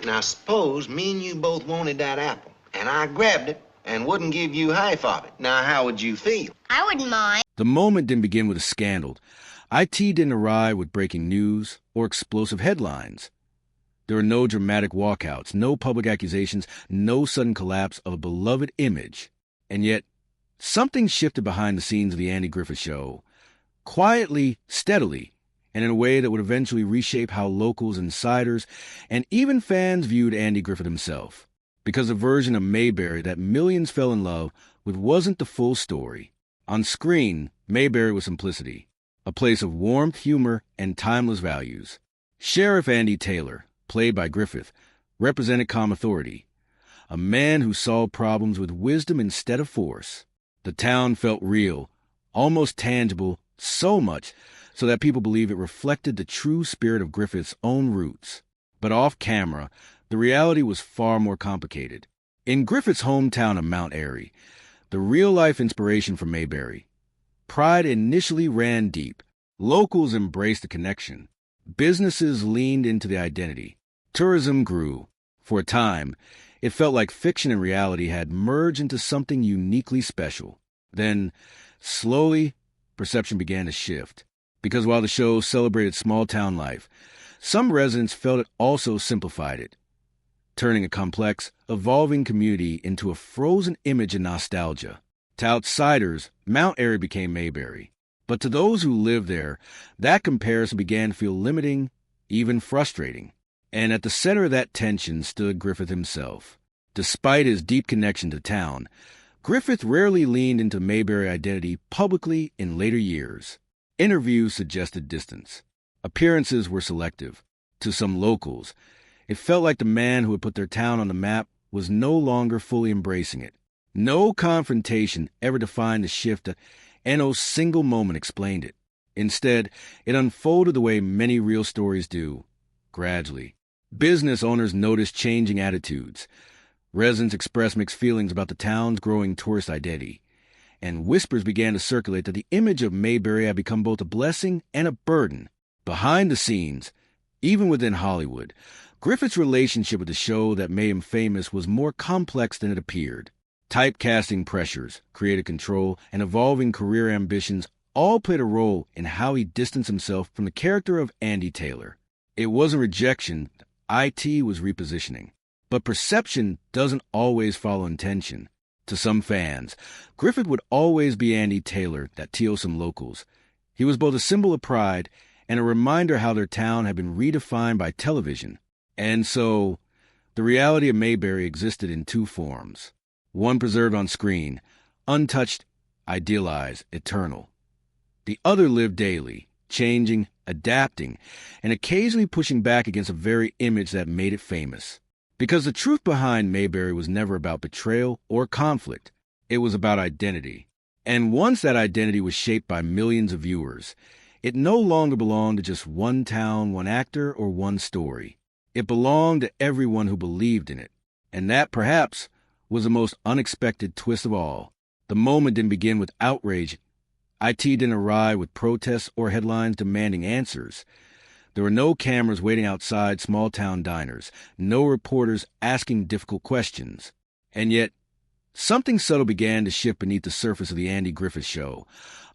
Now, suppose me and you both wanted that apple, and I grabbed it and wouldn't give you half of it. Now, how would you feel? I wouldn't mind. The moment didn't begin with a scandal. IT didn't arrive with breaking news or explosive headlines. There were no dramatic walkouts, no public accusations, no sudden collapse of a beloved image. And yet, something shifted behind the scenes of the Andy Griffith Show, quietly, steadily, and in a way that would eventually reshape how locals, insiders, and even fans viewed Andy Griffith himself. Because the version of Mayberry that millions fell in love with wasn't the full story. On screen, Mayberry was simplicity, a place of warmth, humor, and timeless values. Sheriff Andy Taylor, played by Griffith, represented calm authority, a man who solved problems with wisdom instead of force. The town felt real, almost tangible, so much so that people believe it reflected the true spirit of Griffith's own roots. But off camera, the reality was far more complicated. In Griffith's hometown of Mount Airy, the real-life inspiration for Mayberry, pride initially ran deep. Locals embraced the connection. Businesses leaned into the identity. Tourism grew. For a time, it felt like fiction and reality had merged into something uniquely special. Then, slowly, perception began to shift. Because while the show celebrated small-town life, some residents felt it also simplified it, turning a complex, evolving community into a frozen image of nostalgia. To outsiders, Mount Airy became Mayberry. But to those who lived there, that comparison began to feel limiting, even frustrating. And at the center of that tension stood Griffith himself. Despite his deep connection to town, Griffith rarely leaned into Mayberry identity publicly in later years. Interviews suggested distance. Appearances were selective. To some locals, it felt like the man who had put their town on the map was no longer fully embracing it. No confrontation ever defined the shift, and no single moment explained it. Instead, it unfolded the way many real stories do, gradually. Business owners noticed changing attitudes. Residents expressed mixed feelings about the town's growing tourist identity. And whispers began to circulate that the image of Mayberry had become both a blessing and a burden. Behind the scenes, even within Hollywood, Griffith's relationship with the show that made him famous was more complex than it appeared. Typecasting pressures, creative control, and evolving career ambitions all played a role in how he distanced himself from the character of Andy Taylor. It wasn't rejection, IT was repositioning. But perception doesn't always follow intention. To some fans, Griffith would always be Andy Taylor, that to some locals. He was both a symbol of pride and a reminder how their town had been redefined by television. And so, the reality of Mayberry existed in two forms. One preserved on screen, untouched, idealized, eternal. The other lived daily, changing, adapting, and occasionally pushing back against a very image that made it famous. Because the truth behind Mayberry was never about betrayal or conflict. It was about identity. And once that identity was shaped by millions of viewers, it no longer belonged to just one town, one actor, or one story. It belonged to everyone who believed in it. And that, perhaps, was the most unexpected twist of all. The moment didn't begin with outrage. IT didn't arrive with protests or headlines demanding answers. There were no cameras waiting outside small-town diners, no reporters asking difficult questions. And yet, something subtle began to shift beneath the surface of the Andy Griffith Show,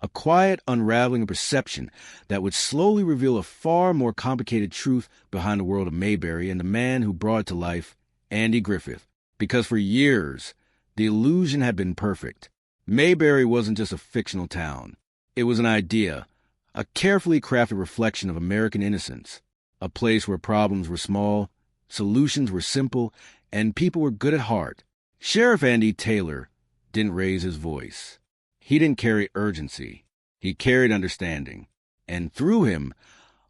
a quiet unraveling of perception that would slowly reveal a far more complicated truth behind the world of Mayberry and the man who brought it to life, Andy Griffith. Because for years, the illusion had been perfect. Mayberry wasn't just a fictional town. It was an idea, a carefully crafted reflection of American innocence, a place where problems were small, solutions were simple, and people were good at heart. Sheriff Andy Taylor didn't raise his voice. He didn't carry urgency. He carried understanding. And through him,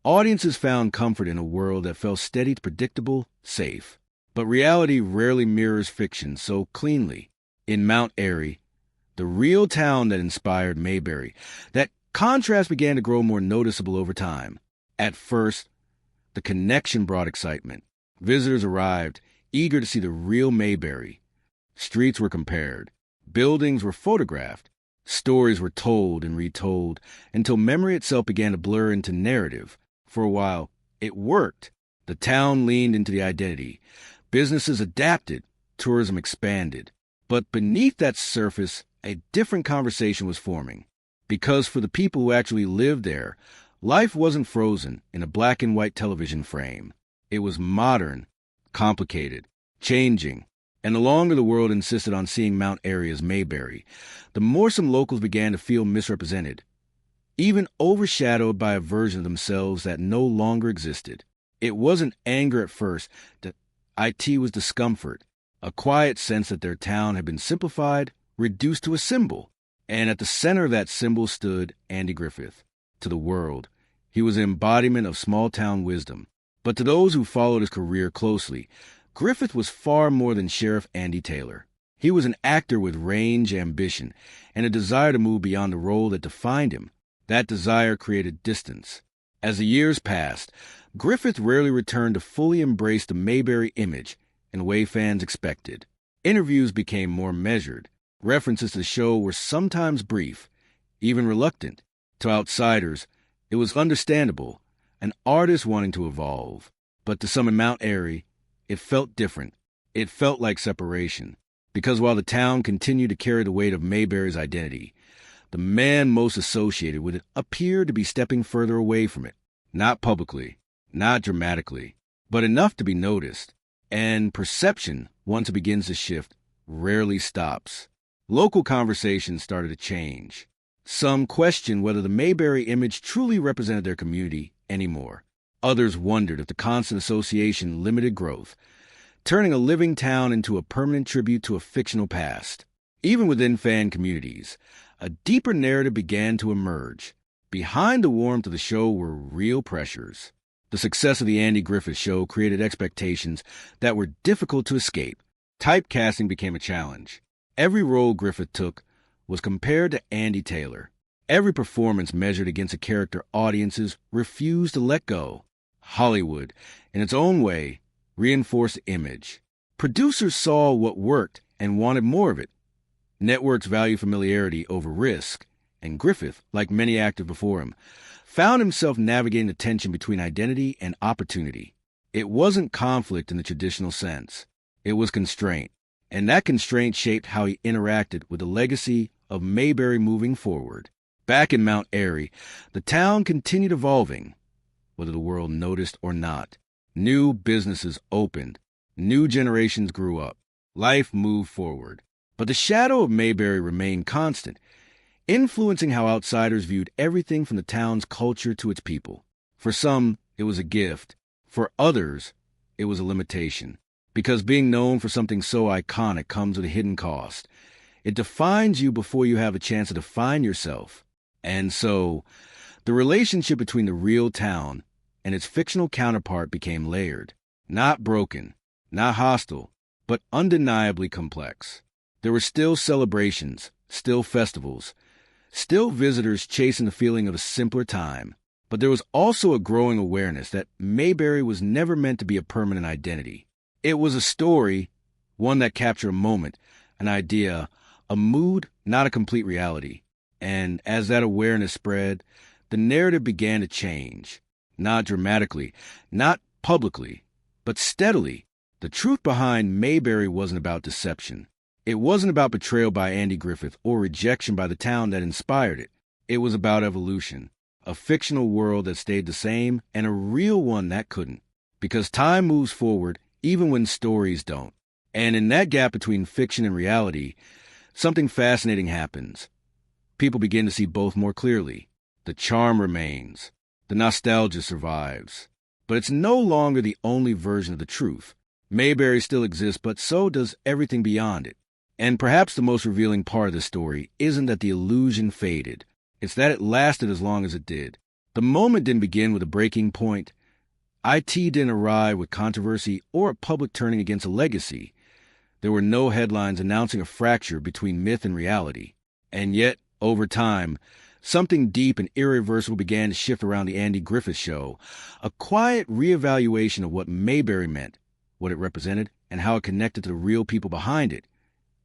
audiences found comfort in a world that felt steady, predictable, safe. But reality rarely mirrors fiction so cleanly. In Mount Airy, the real town that inspired Mayberry, that contrast began to grow more noticeable over time. At first, the connection brought excitement. Visitors arrived, eager to see the real Mayberry. Streets were compared. Buildings were photographed. Stories were told and retold until memory itself began to blur into narrative. For a while, it worked. The town leaned into the identity. Businesses adapted. Tourism expanded. But beneath that surface, a different conversation was forming. Because for the people who actually lived there, life wasn't frozen in a black and white television frame. It was modern, complicated, changing. And the longer the world insisted on seeing Mount Airy as Mayberry, the more some locals began to feel misrepresented, even overshadowed by a version of themselves that no longer existed. It wasn't anger at first. It was discomfort, a quiet sense that their town had been simplified, reduced to a symbol. And at the center of that symbol stood Andy Griffith. To the world, he was an embodiment of small-town wisdom. But to those who followed his career closely, Griffith was far more than Sheriff Andy Taylor. He was an actor with range, ambition, and a desire to move beyond the role that defined him. That desire created distance. As the years passed, Griffith rarely returned to fully embrace the Mayberry image in the way fans expected. Interviews became more measured. References to the show were sometimes brief, even reluctant. To outsiders, it was understandable, an artist wanting to evolve. But to some in Mount Airy, it felt different. It felt like separation. Because while the town continued to carry the weight of Mayberry's identity, the man most associated with it appeared to be stepping further away from it. Not publicly, not dramatically, but enough to be noticed. And perception, once it begins to shift, rarely stops. Local conversations started to change. Some questioned whether the Mayberry image truly represented their community anymore. Others wondered if the constant association limited growth, turning a living town into a permanent tribute to a fictional past. Even within fan communities, a deeper narrative began to emerge. Behind the warmth of the show were real pressures. The success of the Andy Griffith Show created expectations that were difficult to escape. Typecasting became a challenge. Every role Griffith took was compared to Andy Taylor. Every performance measured against a character audiences refused to let go. Hollywood, in its own way, reinforced the image. Producers saw what worked and wanted more of it. Networks valued familiarity over risk, and Griffith, like many actors before him, found himself navigating the tension between identity and opportunity. It wasn't conflict in the traditional sense. It was constraint. And that constraint shaped how he interacted with the legacy of Mayberry moving forward. Back in Mount Airy, the town continued evolving, whether the world noticed or not. New businesses opened. New generations grew up. Life moved forward. But the shadow of Mayberry remained constant, influencing how outsiders viewed everything from the town's culture to its people. For some, it was a gift. For others, it was a limitation. Because being known for something so iconic comes with a hidden cost. It defines you before you have a chance to define yourself. And so, the relationship between the real town and its fictional counterpart became layered. Not broken, not hostile, but undeniably complex. There were still celebrations, still festivals, still visitors chasing the feeling of a simpler time. But there was also a growing awareness that Mayberry was never meant to be a permanent identity. It was a story, one that captured a moment, an idea, a mood, not a complete reality. And as that awareness spread, the narrative began to change. Not dramatically, not publicly, but steadily. The truth behind Mayberry wasn't about deception. It wasn't about betrayal by Andy Griffith or rejection by the town that inspired it. It was about evolution, a fictional world that stayed the same and a real one that couldn't. Because time moves forward even when stories don't. And in that gap between fiction and reality, something fascinating happens. People begin to see both more clearly. The charm remains. The nostalgia survives. But it's no longer the only version of the truth. Mayberry still exists, but so does everything beyond it. And perhaps the most revealing part of the story isn't that the illusion faded. It's that it lasted as long as it did. The moment didn't begin with a breaking point. IT didn't arrive with controversy or a public turning against a legacy. There were no headlines announcing a fracture between myth and reality. And yet, over time, something deep and irreversible began to shift around the Andy Griffith Show, a quiet reevaluation of what Mayberry meant, what it represented, and how it connected to the real people behind it,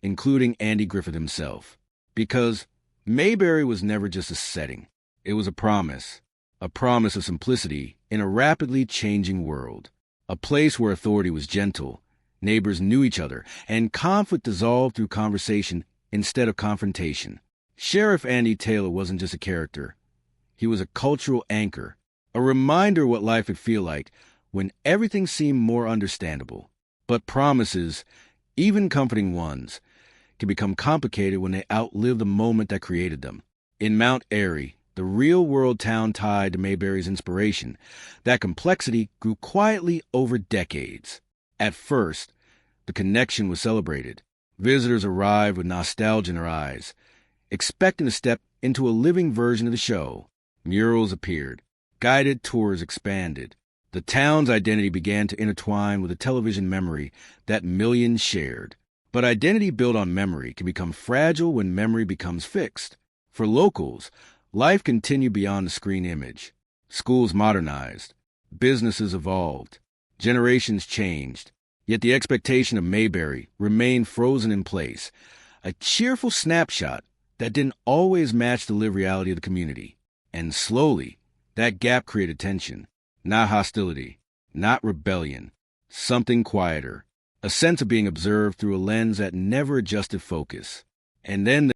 including Andy Griffith himself. Because Mayberry was never just a setting. It was a promise of simplicity in a rapidly changing world. A place where authority was gentle, neighbors knew each other, and conflict dissolved through conversation instead of confrontation. Sheriff Andy Taylor wasn't just a character. He was a cultural anchor, a reminder of what life would feel like when everything seemed more understandable. But promises, even comforting ones, can become complicated when they outlive the moment that created them. In Mount Airy, the real-world town tied to Mayberry's inspiration, that complexity grew quietly over decades. At first, the connection was celebrated. Visitors arrived with nostalgia in their eyes, expecting to step into a living version of the show. Murals appeared. Guided tours expanded. The town's identity began to intertwine with a television memory that millions shared. But identity built on memory can become fragile when memory becomes fixed. For locals, life continued beyond the screen image. Schools modernized. Businesses evolved. Generations changed. Yet the expectation of Mayberry remained frozen in place, a cheerful snapshot that didn't always match the lived reality of the community. And slowly, that gap created tension. Not hostility, not rebellion, something quieter, a sense of being observed through a lens that never adjusted focus. And then